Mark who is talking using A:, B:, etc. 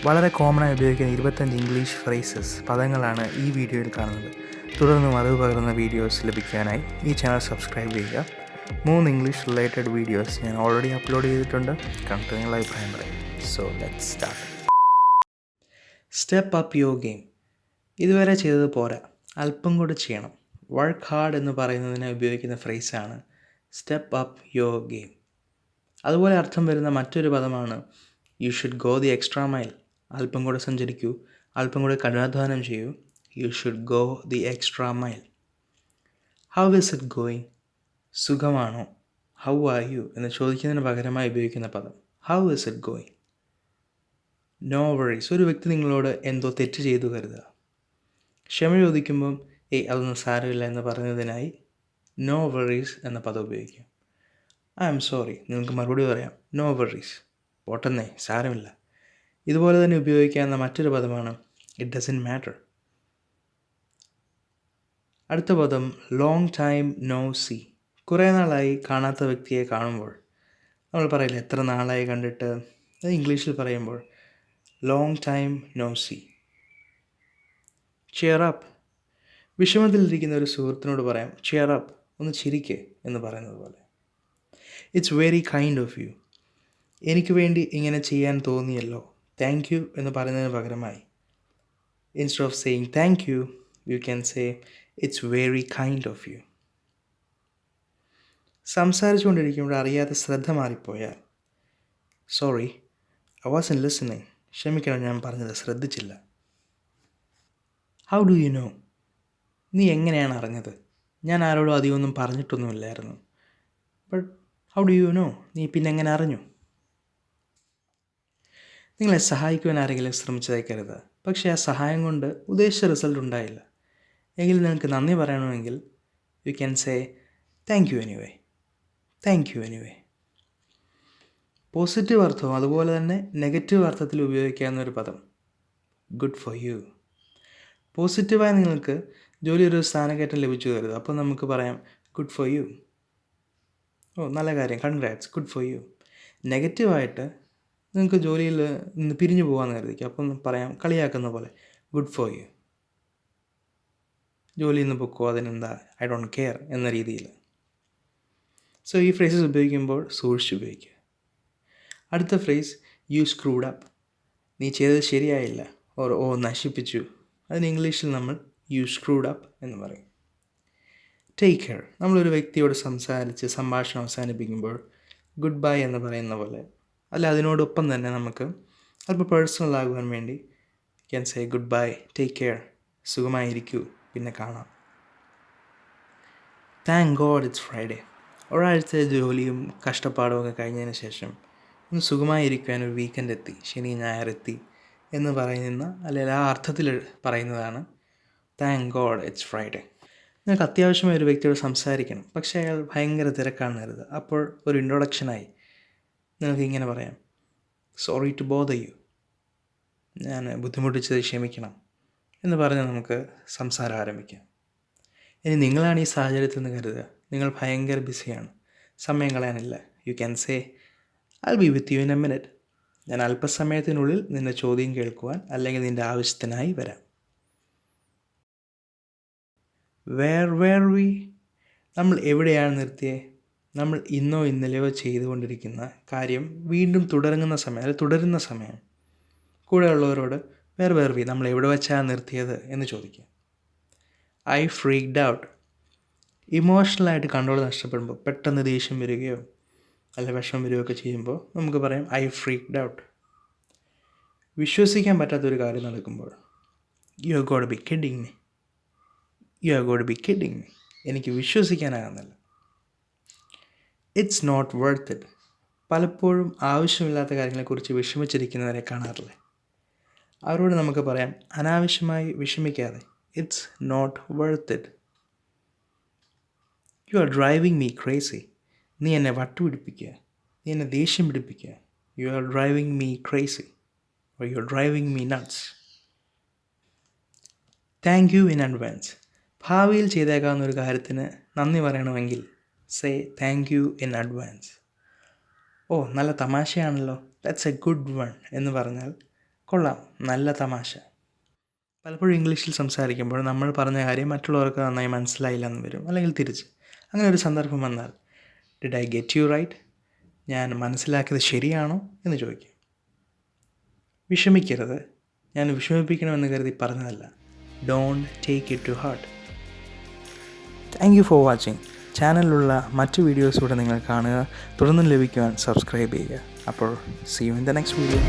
A: വളരെ കോമണായി ഉപയോഗിക്കുന്ന 25 English phrases പദങ്ങളാണ് ഈ വീഡിയോയിൽ കാണുന്നത്. തുടർന്നും അറിവ് പകരുന്ന വീഡിയോസ് ലഭിക്കാനായി ഈ ചാനൽ സബ്സ്ക്രൈബ് ചെയ്യുക. 3 ഇംഗ്ലീഷ് റിലേറ്റഡ് വീഡിയോസ് ഞാൻ ഓൾറെഡി അപ്ലോഡ് ചെയ്തിട്ടുണ്ട്. കണ്ടിട്ട് നിങ്ങളുടെ അഭിപ്രായം പറയും. So let's start. Step up your game. ഇതുവരെ ചെയ്തത് പോരാ, അല്പം കൂടി ചെയ്യണം. വർക്ക് ഹാർഡ് എന്ന് പറയുന്നതിന് ഉപയോഗിക്കുന്ന ഫ്രേസാണ് സ്റ്റെപ്പ് അപ്പ് യുവർ ഗെയിം. അതുപോലെ അർത്ഥം വരുന്ന മറ്റൊരു പദമാണ് you should go the extra mile. അല്പം കൂടെ സഞ്ചരിക്കൂ, അല്പം കൂടെ കഠിനാധ്വാനം ചെയ്യൂ. You should go the extra mile. How is it going? സുഖമാണോ? ഹൗ ആർ യു എന്ന് ചോദിക്കുന്നതിന് പകരമായി ഉപയോഗിക്കുന്ന പദം how is it going. No worries. ഒരു വ്യക്തി നിങ്ങളോട് എന്തോ തെറ്റ് ചെയ്തു കരുതുക. ക്ഷമ ചോദിക്കുമ്പം അതൊന്നും സാരമില്ല എന്ന് പറയുന്നതിനായി നോ വറീസ് എന്ന പദം ഉപയോഗിക്കും. I am sorry. നിങ്ങൾക്ക് മറുപടി പറയാം നോ വറീസ്, പോട്ടെന്നേ, സാരമില്ല. ഇതുപോലെ തന്നെ ഉപയോഗിക്കാവുന്ന മറ്റൊരു പദമാണ് ഇറ്റ് ഡസൻറ്റ് മാറ്റർ. അടുത്ത പദം ലോങ് ടൈം നോ സീ. കുറേ നാളായി കാണാത്ത വ്യക്തിയെ കാണുമ്പോൾ നമ്മൾ പറയില്ല എത്ര നാളായി കണ്ടിട്ട്. അത് ഇംഗ്ലീഷിൽ പറയുമ്പോൾ long time no see. Cheer up. വിഷമത്തിലിരിക്കുന്ന ഒരു സുഹൃത്തിനോട് പറയാം ചിയർ അപ്പ്, ഒന്ന് ചിരിക്ക് എന്ന് പറയുന്നത് പോലെ. It's very kind of you. എനിക്ക് വേണ്ടി ഇങ്ങനെ ചെയ്യാൻ തോന്നിയല്ലോ, താങ്ക് യു എന്ന് പറയുന്നതിന് പകരമായി instead of saying thank you, you can say it's very kind of you. സംസാരിച്ചുകൊണ്ടിരിക്കുമ്പോൾ അറിയാതെ ശ്രദ്ധ മാറിപ്പോയാൽ സോറി ഐ വാസൻറ്റ് ലിസണിങ്, ക്ഷമിക്കണം ഞാൻ പറഞ്ഞത് ശ്രദ്ധിച്ചില്ല. How do you know? നീ എങ്ങനെയാണ് അറിഞ്ഞത്? ഞാൻ ആരോടും അധികമൊന്നും പറഞ്ഞിട്ടൊന്നുമില്ലായിരുന്നു. But how do you know? നീ പിന്നെ എങ്ങനെ അറിഞ്ഞു? നിങ്ങളെ സഹായിക്കുവാൻ ആരെങ്കിലും ശ്രമിച്ചതായി കരുതുക, പക്ഷേ ആ സഹായം കൊണ്ട് ഉദ്ദേശിച്ച റിസൾട്ട് ഉണ്ടായില്ല. എങ്കിൽ നിങ്ങൾക്ക് നന്ദി പറയണമെങ്കിൽ U can say thank you anyway. Thank you anyway. Positive അർത്ഥവും അതുപോലെ തന്നെ നെഗറ്റീവ് അർത്ഥത്തിൽ ഉപയോഗിക്കാവുന്ന ഒരു പദം ഗുഡ് ഫോർ യു. പോസിറ്റീവായി നിങ്ങൾക്ക് ജോലി ഒരു സ്ഥാനക്കയറ്റം ലഭിച്ചു കരുതുക, അപ്പോൾ നമുക്ക് പറയാം ഗുഡ് ഫോർ യു. ഓ നല്ല കാര്യം, കൺഗ്രാറ്റ്സ്, ഗുഡ് ഫോർ യു. നെഗറ്റീവായിട്ട് നിങ്ങൾക്ക് ജോലിയിൽ നിന്ന് പിരിഞ്ഞു പോകാമെന്ന് കരുതിക്കുക, അപ്പം പറയാം കളിയാക്കുന്ന പോലെ ഗുഡ് ഫോർ യു. ജോലിയിൽ നിന്ന് പൊക്കോ, അതിനെന്താ, ഐ ഡോണ്ട് കെയർ എന്ന രീതിയിൽ. സോ ഈ ഫ്രേസസ് ഉപയോഗിക്കുമ്പോൾ സൂക്ഷിച്ച് ഉപയോഗിക്കുക. അടുത്ത ഫ്രേസ് യു സ്ക്രൂഡ് അപ്പ്. നീ ചെയ്തത് ശരിയായില്ല, ഓ നശിപ്പിച്ചു. അതിന് ഇംഗ്ലീഷിൽ നമ്മൾ യു സ്ക്രൂഡ് അപ്പ് എന്ന് പറയും. Take care. നമ്മളൊരു വ്യക്തിയോട് സംസാരിച്ച് സംഭാഷണം അവസാനിപ്പിക്കുമ്പോൾ ഗുഡ് ബൈ എന്ന് പറയുന്ന പോലെ, അല്ല അതിനോടൊപ്പം തന്നെ നമുക്ക് അല്പം പേഴ്സണൽ ആകുവാൻ വേണ്ടി can say good bye, take care, സുഖമായിരിക്കൂ, പിന്നെ കാണാം. Thank God it's Friday. ഒരാഴ്ച ജോലിയും കഷ്ടപ്പാടും ഒക്കെ കഴിഞ്ഞതിന് ശേഷം ഒന്ന് സുഖമായിരിക്കാൻ ഒരു വീക്കെൻഡ് എത്തി, ശനി ഞായർ എത്തി എന്ന് പറയുന്ന, അല്ലെങ്കിൽ ആ അർത്ഥത്തിൽ പറയുന്നതാണ് താങ്ക് ഗോഡ് ഇറ്റ്സ് ഫ്രൈഡേ. നിങ്ങൾക്ക് അത്യാവശ്യമായ ഒരു വ്യക്തിയോട് സംസാരിക്കണം, പക്ഷേ അയാൾ ഭയങ്കര തിരക്കാണെന്ന് കരുതുക. അപ്പോൾ ഒരു ഇൻട്രൊഡക്ഷനായി നിങ്ങൾക്ക് ഇങ്ങനെ പറയാം സോറി ടു ബോദർ യു, ഞാൻ ബുദ്ധിമുട്ടിച്ചത് ക്ഷമിക്കണം എന്ന് പറഞ്ഞ് നമുക്ക് സംസാരം ആരംഭിക്കാം. ഇനി നിങ്ങളാണ് ഈ സാഹചര്യത്തിൽ നിന്ന് കരുതുക, നിങ്ങൾ ഭയങ്കര ബിസിയാണ്, സമയം കളയാനില്ല. You can say I will be with you in a minute. ഞാൻ അല്പസമയത്തിനുള്ളിൽ നിൻ്റെ ചോദ്യം കേൾക്കുവാൻ അല്ലെങ്കിൽ നിൻ്റെ ആവശ്യത്തിനായി വരാം. Where we? നമ്മൾ എവിടെയാണ് നിർത്തിയത്? നമ്മൾ ഇന്നോ ഇന്നലെയോ ചെയ്തുകൊണ്ടിരിക്കുന്ന കാര്യം വീണ്ടും തുടരുന്ന സമയം കൂടെയുള്ളവരോട് വേർ വി, നമ്മൾ എവിടെ വെച്ചാണ് നിർത്തിയത് എന്ന് ചോദിക്കുക. I freaked out. ഇമോഷണലായിട്ട് കൺട്രോൾ നഷ്ടപ്പെടുമ്പോൾ, പെട്ടെന്ന് ദേഷ്യം വരികയോ അല്ല വിഷമം വരികയോ ഒക്കെ ചെയ്യുമ്പോൾ നമുക്ക് പറയാം ഐ ഫ്രീക്ഡ് ഔട്ട്. വിശ്വസിക്കാൻ പറ്റാത്തൊരു കാര്യം നടക്കുമ്പോൾ you are gotta be kidding me. You are gotta be kidding me. എനിക്ക് വിശ്വസിക്കാനാകുന്നില്ല. It's not worth it. പലപ്പോഴും ആവശ്യമില്ലാത്ത കാര്യങ്ങളെക്കുറിച്ച് വിഷമിച്ചിരിക്കുന്നവരെ കാണാറില്ലേ? അവരോട് നമുക്ക് പറയാം അനാവശ്യമായി വിഷമിക്കാതെ, it's not worth it. You are driving me crazy. നീ എന്നെ വട്ടുപിടിപ്പിക്കുക, നീ എന്നെ ദേഷ്യം പിടിപ്പിക്കുക. You are driving me crazy or you are driving me nuts. Thank you in advance. ഭാവിയിൽ ചെയ്തേക്കാവുന്ന ഒരു കാര്യത്തിന് നന്ദി പറയണമെങ്കിൽ say thank you in advance. ഓ നല്ല തമാശയാണല്ലോ, ദാറ്റ്സ് എ ഗുഡ് വൺ എന്ന് പറഞ്ഞാൽ കൊള്ളാം, നല്ല തമാശ. പലപ്പോഴും ഇംഗ്ലീഷിൽ സംസാരിക്കുമ്പോൾ നമ്മൾ പറഞ്ഞ കാര്യം മറ്റുള്ളവർക്ക് നന്നായി മനസ്സിലായില്ല എന്ന് വരും, അല്ലെങ്കിൽ തിരിച്ച്. അങ്ങനെ ഒരു സന്ദർഭം വന്നാൽ did I get you right, ഞാൻ മനസ്സിലാക്കിയത് ശരിയാണോ എന്ന് ചോദിക്കും. വിഷമിക്കരുത്, ഞാൻ വിഷമിപ്പിക്കണമെന്ന് കരുതി പറഞ്ഞതല്ല. Don't take it to heart. Thank you for watching. ചാനലിലുള്ള മറ്റ് വീഡിയോസ് കൂടെ നിങ്ങൾ കാണുക. തുടർന്ന് ലഭിക്കുവാൻ സബ്സ്ക്രൈബ് ചെയ്യുക. അപ്പോൾ see you in the next video.